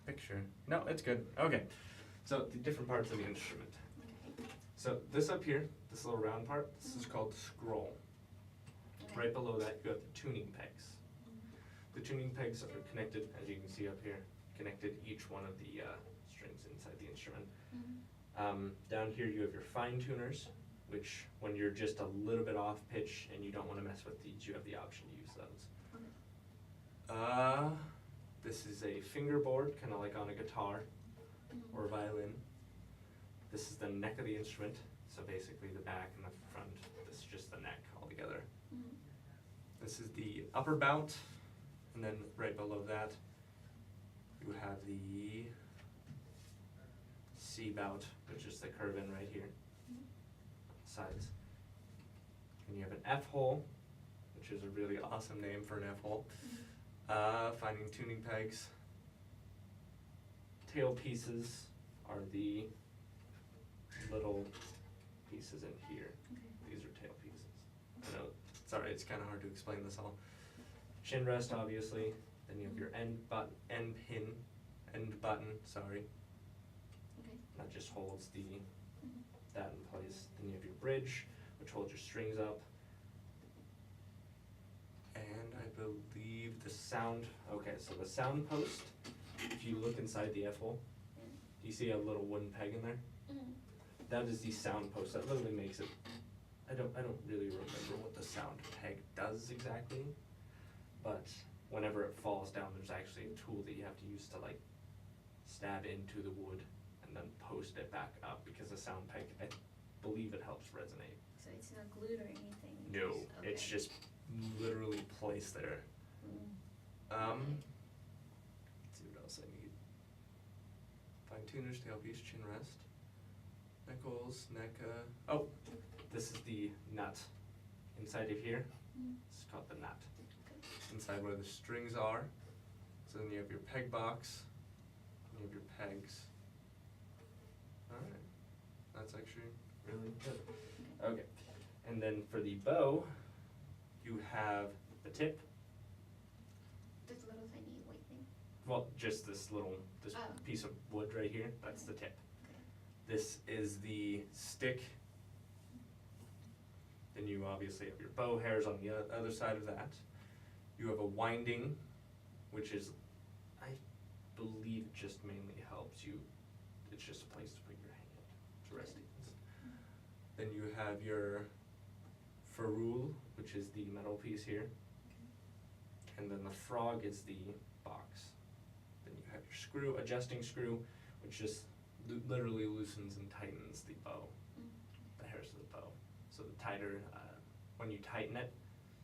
picture. No, it's good. Okay. So the different parts of the instrument. So this up here, this little round part, this is called the scroll. Right below that you have the tuning pegs. The tuning pegs are connected, as you can see up here, connected each one of the strings inside the instrument. Down here you have your fine tuners, which when you're just a little bit off pitch and you don't want to mess with these, you have the option to use those. This is a fingerboard, kind of like on a guitar or a violin. This is the neck of the instrument, so basically the back and the front. This is just the neck altogether. This is the upper bout, and then right below that you have the C bout, which is the curve in right here, sides. And you have an F hole, which is a really awesome name for an F hole. Finding tuning pegs. Tail pieces are the little pieces in here. These are tail pieces. I know, sorry, it's kind of hard to explain this all. Chin rest, obviously. Then you have your end button, sorry. That just holds that in place. Then you have your bridge, which holds your strings up. And I believe the sound, okay, so the sound post, if you look inside the F hole, do you see a little wooden peg in there? That is the sound post. That literally makes it, I don't really remember what the sound peg does exactly, but whenever it falls down, there's actually a tool that you have to use to like stab into the wood and then post it back up, because the sound peg, I believe it helps resonate. So it's not glued or anything? No, it's just literally placed there. Let's see what else I need. Fine tuners, tailpiece, chin rest, neck holes, neck, oh, this is the nut. Inside of here, it's called the nut. Inside where the strings are. So then you have your peg box, you have your pegs. Alright, that's actually really good. Okay, and then for the bow, you have the tip. This little tiny white thing? Well, just this piece of wood right here, that's the tip. This is the stick. Then you obviously have your bow hairs on the other side of that. You have a winding, which is, I believe it just mainly helps you, it's just a place to put your hand to rest against. Then you have your ferrule, which is the metal piece here. And then the frog is the box. Then you have your screw, adjusting screw, which just literally loosens and tightens the bow, the hairs of the bow. So the tighter, when you tighten it,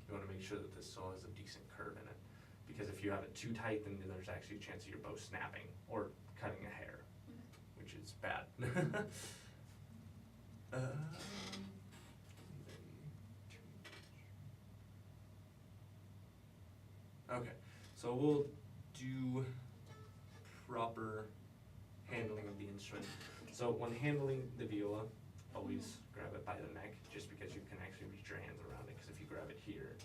you want to make sure that this saw has a decent curve in it. Because if you have it too tight, then there's actually a chance of your bow snapping or cutting a hair, which is bad. Okay, so we'll do proper handling of the instrument. So when handling the viola, always grab it by the neck, just because you can actually reach your hands around it, because if you grab it here, it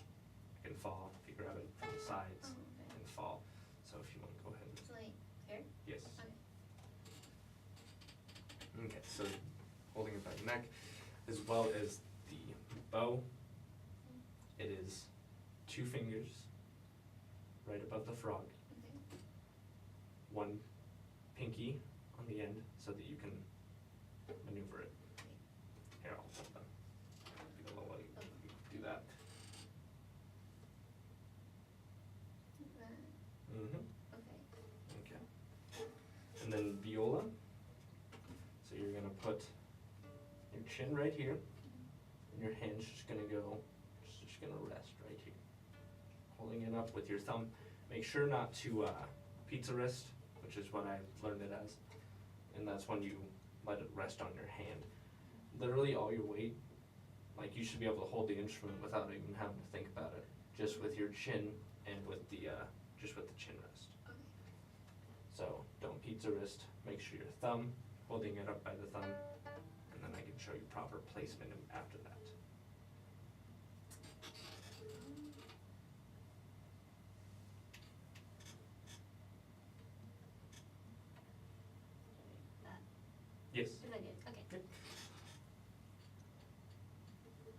can fall. If you grab it from the sides, it can fall. So if you want to go ahead. So like here? Yes. Okay, so holding it by the neck, as well as the bow, it is 2 fingers right above the frog, one pinky on the end so that you can maneuver it. Here, I'll hold them. Do that. Okay. And then viola. So you're gonna put your chin right here, and your hand's just gonna go, just gonna rest right here. Holding it up with your thumb. Make sure not to pizza wrist, which is what I learned it as, and that's when you let it rest on your hand. Literally all your weight, like you should be able to hold the instrument without even having to think about it, just with your chin and with the just with the chin rest. So don't pizza wrist. Make sure your thumb, holding it up by the thumb, and then I can show you proper placement after that. Yes. Is that good?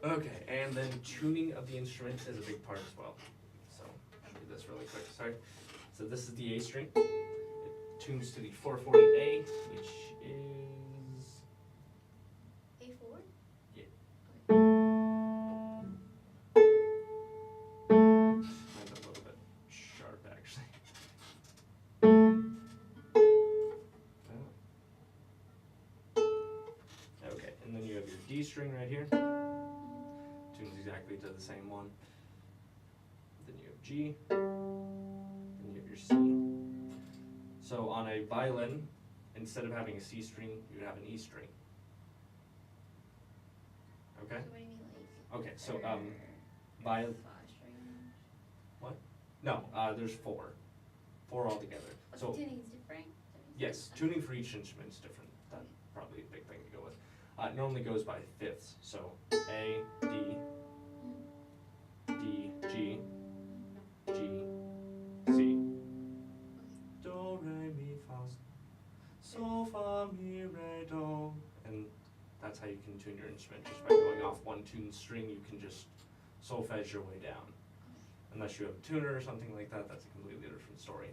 Okay. Okay, and then tuning of the instrument is a big part as well. So I'll do this really quick. Sorry. So this is the A string. It tunes to the 440A, which is A4? yeah. Okay. Mine's a little bit sharp actually. Okay, and then you have your D string right here. Tunes exactly to the same one. Then you have G. Then you have your C. So on a violin, instead of having a C string, you would have an E string. Okay? So what do you mean, like? Okay, so or viol. fa string? What? No, there's four. Four altogether. But So the tuning is different? That makes yes, sense? tuning for each instrument is different. That's probably a big thing to go with. It normally goes by fifths. So A, D, D, G, G, C. Do, re, mi, fa, sol, fa, mi, re, do. And that's how you can tune your instrument. Just by going off one tuned string, you can just solfege your way down. Unless you have a tuner or something like that, that's a completely different story.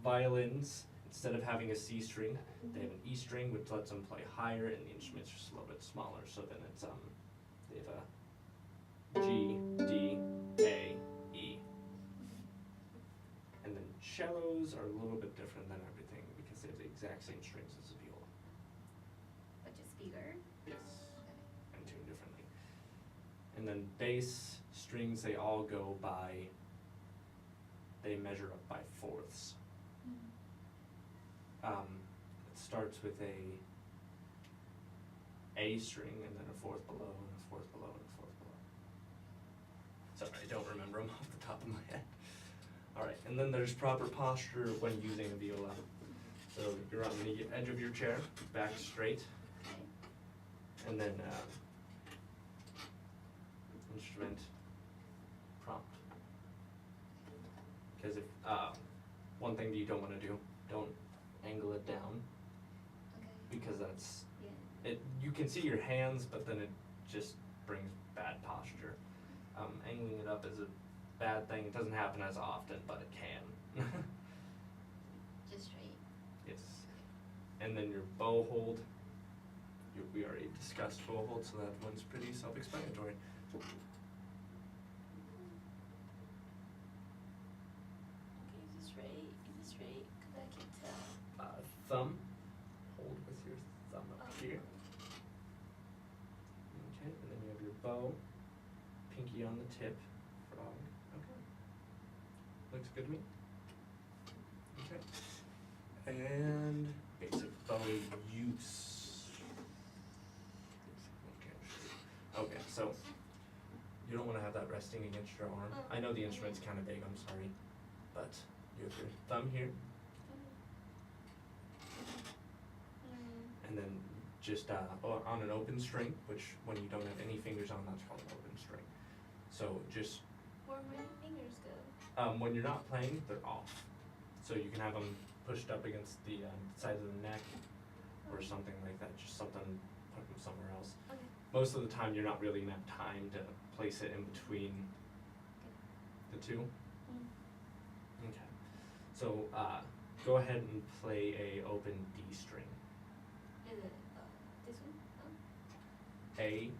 Violins, instead of having a C string, they have an E string, which lets them play higher, and the instrument's just a little bit smaller. So then it's they have a G, D, A, E. And then cellos are a little bit different than everything because they have the exact same strings as a viola. But just bigger? Yes, and tuned differently. And then bass strings, they all go by. They measure up by fourths. It starts with a string and then a fourth below and a fourth below and a fourth below. Sorry, I don't remember them off the top of my head. Alright, and then there's proper posture when using a viola. So you're on the edge of your chair, back straight, Okay. and then instrument prompt. Because if one thing that you don't want to do, don't angle it down Okay. because that's Yeah. it. You can see your hands, but then it just brings bad posture. Angling it up is a bad thing. It doesn't happen as often, but it can. Just straight. Yes. And then your bow hold. We already discussed bow hold, so that one's pretty self-explanatory. Okay, is it straight? Cause I can tell. Thumb. Hold with your thumb up Oh. here. Okay, and then you have your bow. Pinky on the tip. Frog. Okay. Looks good to me. Okay. And basic bow use. Okay, so you don't want to have that resting against your arm. I know the instrument's kind of big, I'm sorry. But you have your thumb here, and then just on an open string, which when you don't have any fingers on, that's called an open string. So just Where my fingers go? when you're not playing, they're off. So you can have them pushed up against the sides of the neck or something like that, just something, put them somewhere else. Okay. Most of the time, you're not really gonna have time to place it in between the two. Okay. So go ahead and play a open D string. Is it this one? A,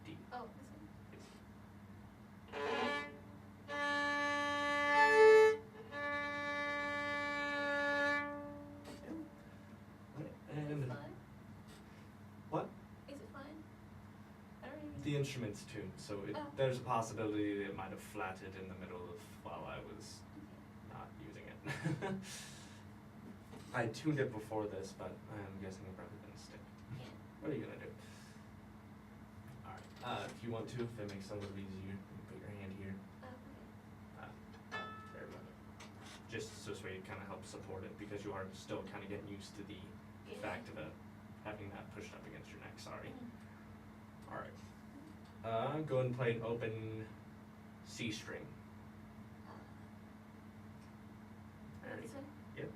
D. Oh, this one. And Is it fun? what? Is it fun? I don't even. The instrument's tuned, so Oh. there's a possibility that it might have flatted in the middle of while I was not using it. I tuned it before this, but I'm guessing it probably didn't stick. Yeah. What are you gonna do? Alright, if you want to, if it makes it a little easier, you can put your hand here. Okay. There we go. Just so this way it kind of helps support it, because you are still kind of getting used to the Yeah. fact of having that pushed up against your neck, sorry. Alright. Go ahead and play an open C string. This one? Yep.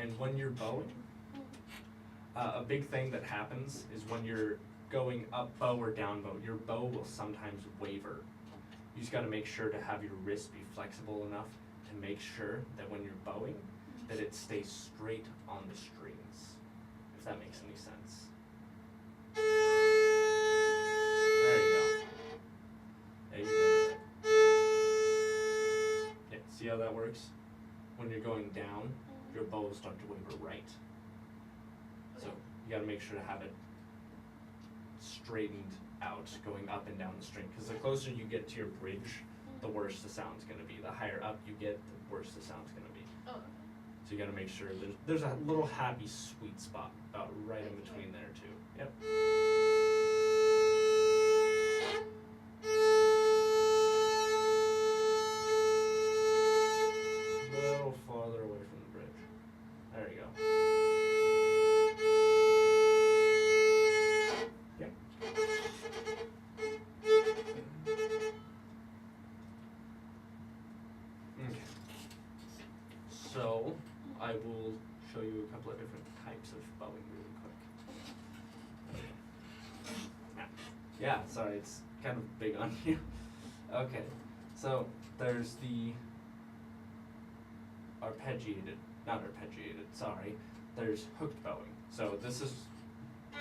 And when you're bowing, a big thing that happens is when you're going up bow or down bow, your bow will sometimes waver. You just gotta make sure to have your wrist be flexible enough to make sure that when you're bowing, that it stays straight on the strings, if that makes any sense. There you go. Yeah, you did it right. Yeah, see how that works? When you're going down, your bow will start to waver right. So you gotta make sure to have it straightened out going up and down the string, because the closer you get to your bridge, the worse the sound's gonna be. The higher up you get, the worse the sound's gonna be. Oh. So you gotta make sure there's a little happy sweet spot about right in between there too. Yep. A little farther away from the bridge. There you go. Yep. Okay. So I will show you a couple of different types of bowing really quick. Yeah, sorry, it's kind of big on you. Okay, so there's the not arpeggiated, sorry. There's hooked bowing. So this is, so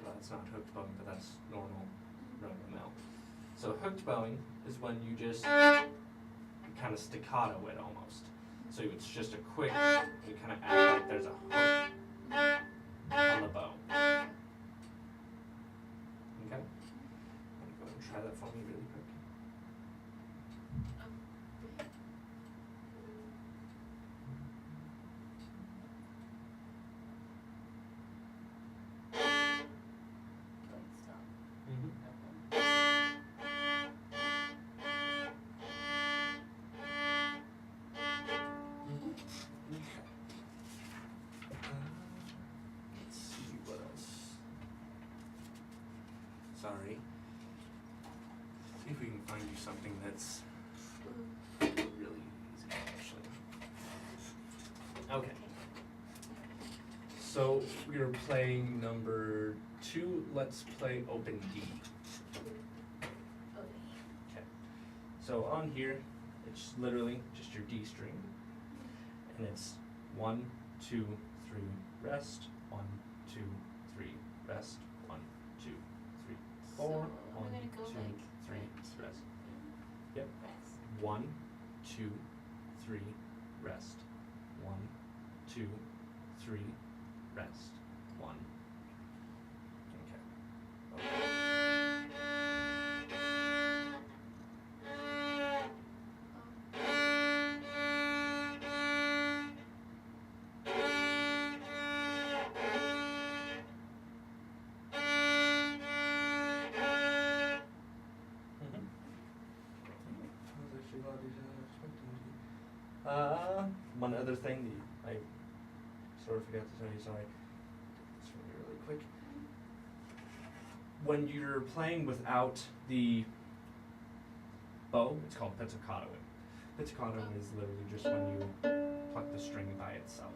that's not hooked bowing, but that's normal run-of-the-mill. So hooked bowing is when you just kind of staccato it almost. So it's just a quick, you kind of act like there's a hook on the bow. Okay? I'm going to go ahead and try that for me really quick. Let's see what else. Sorry. See if we can find you something that's really easy, actually. Okay. So we are playing number 2. Let's play open D. Okay. So on here, it's literally just your D string, and it's 1, 2, 3, rest. 1, 2, 3, rest. 1, 2, 3, 4. So 1, we're gonna go 2, like 3, right. rest. Yep. Rest. 1, 2, 3, rest. 1, 2, 3, rest. 1. One other thing that I sort of forgot to tell you, sorry. This will be really quick. When you're playing without the bow, it's called pizzicatoing. Pizzicatoing is literally just when you pluck the string by itself.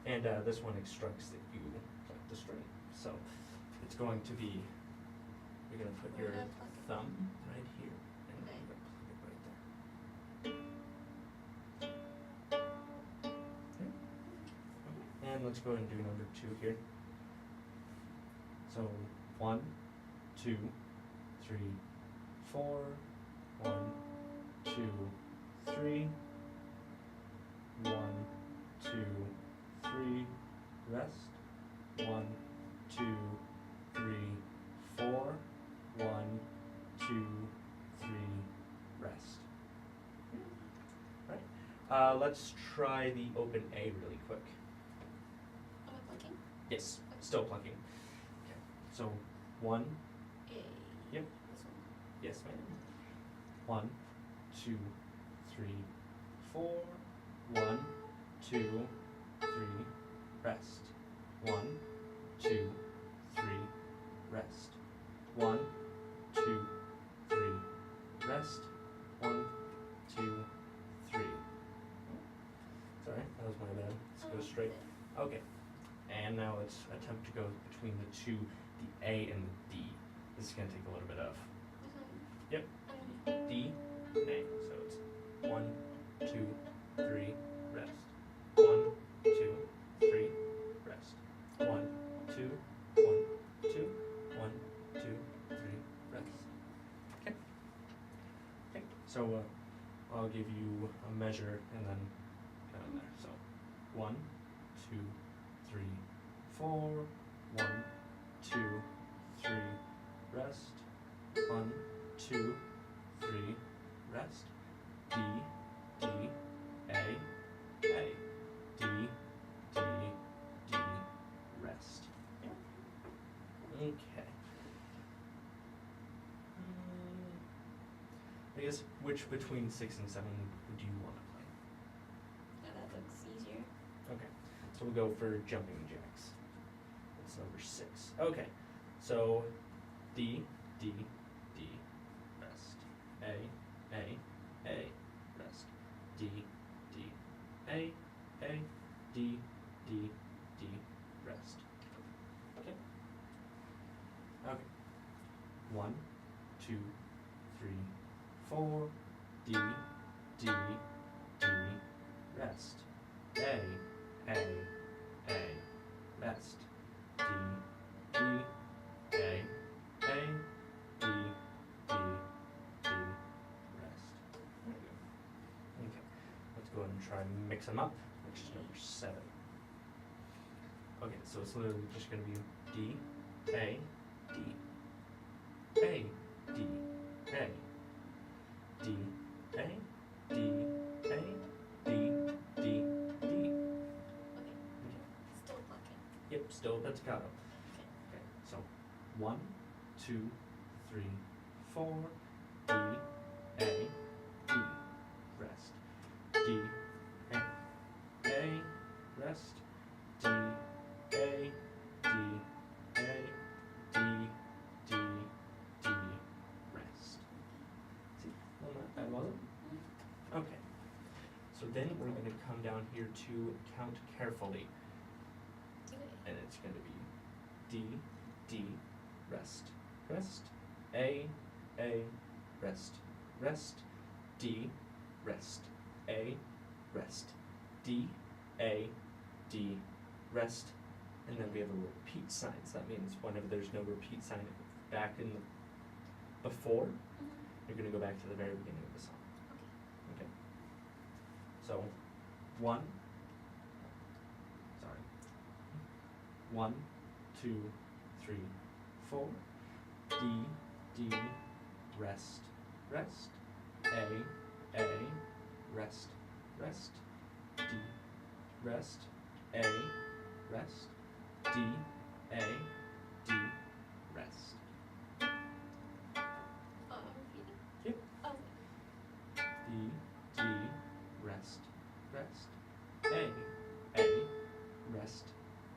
And this one instructs that you pluck the string. So it's going to be, you're going to put your thumb right here, and you're going to plug it right there. And let's go ahead and do number 2 here. So 1, 2, 3, 4. 1, 2, 3. 1, 2, 3. Rest. 1, 2, 3, 4. 1, 2, 3. Rest. Right. Let's try the open A really quick. Am I plugging? Yes, still plucking. Okay. So 1. A. Yep. This one. Yes, ma'am. 1, 2, 3, 4. 1, 2, 3. Rest. 1, 2, 3. Rest. 1, 2, 3. Rest. 1, 2, 3. Sorry, sorry, that was my bad. Let's go straight. Okay. And now let's attempt to go between the two, the A and the D. This is going to take a little bit of. Yep. D, A. So it's 1, 2, 3, rest. 1, 2, 3, rest. 1, 2, 1, 2, 1, 2, 3, rest. Okay. Okay. So I'll give you a measure and then kind of there. So 1, 2, 3, 4. 1, 2, 3, rest. 1, 2, 3, rest. D, D, A, A. D, D, D, rest. Okay. I guess which between 6 and 7 do you want to play? That looks easier. Okay, so we'll go for jumping jacks. That's number 6. Okay, so D, D, D, rest. A, rest. D, D, A, D, D, D, rest. Okay. Okay. 1, 2, 3, 4. D, D, D, rest. A, rest. D, D, A, D, D, D, rest. There you go. Okay, let's go ahead and try and mix them up, which is number 7. Okay, so it's literally just going to be D, A, D, A, D, A, D, A, D, A, D, D, D. Okay. Okay. Still plucking. Yep, still pizzicato. Okay. Okay, so 1, 2, 3, 4. D, A, D, rest. D, A, rest. D, A, D, A, D, D, D, rest. See, well, not bad, was it? Okay. So then we're going to come down here to count carefully. Okay. And it's going to be D, D, rest, rest, A, rest, rest, D, rest, A, rest, D, A, D, rest, and then we have a repeat sign. So that means whenever there's no repeat sign back in the before, you're going to go back to the very beginning of the song. Okay. So, 1, 1, 2, 3, 4. D, D, rest, rest. A, rest, rest. D, rest. A, rest. D, A, D, rest. Repeating? Yep. Okay. D, D, rest, rest. A, rest,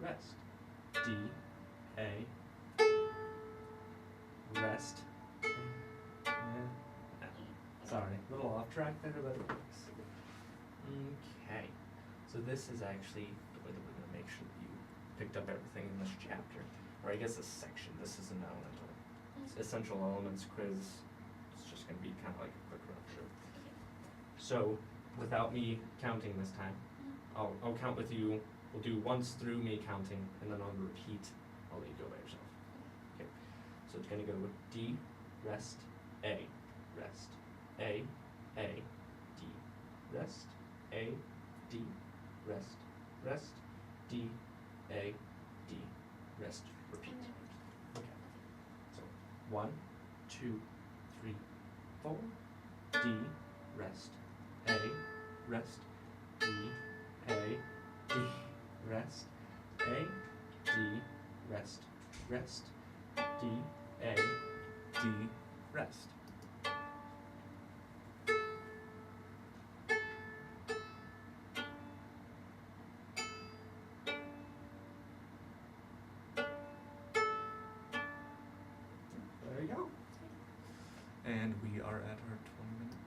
rest. D, A, rest. Sorry, a little off track there, but it works. Okay, so this is actually the way that we're going to make sure that you picked up everything in this chapter, or I guess this section. This is an elemental. It's essential elements quiz. It's just going to be kind of like a quick run through. So, without me counting this time, I'll count with you. We'll do once through me counting, and then on repeat, I'll let you go by yourself. Okay, so it's going to go with D, rest, A, rest. A, D, rest. A, D, rest, rest. D, A, D, rest. Repeat. Okay. So 1, 2, 3, 4. D, rest. A, rest. D, A, D, rest. A, D, rest, rest. D, A, D, rest. There you go. And we are at our 20-minute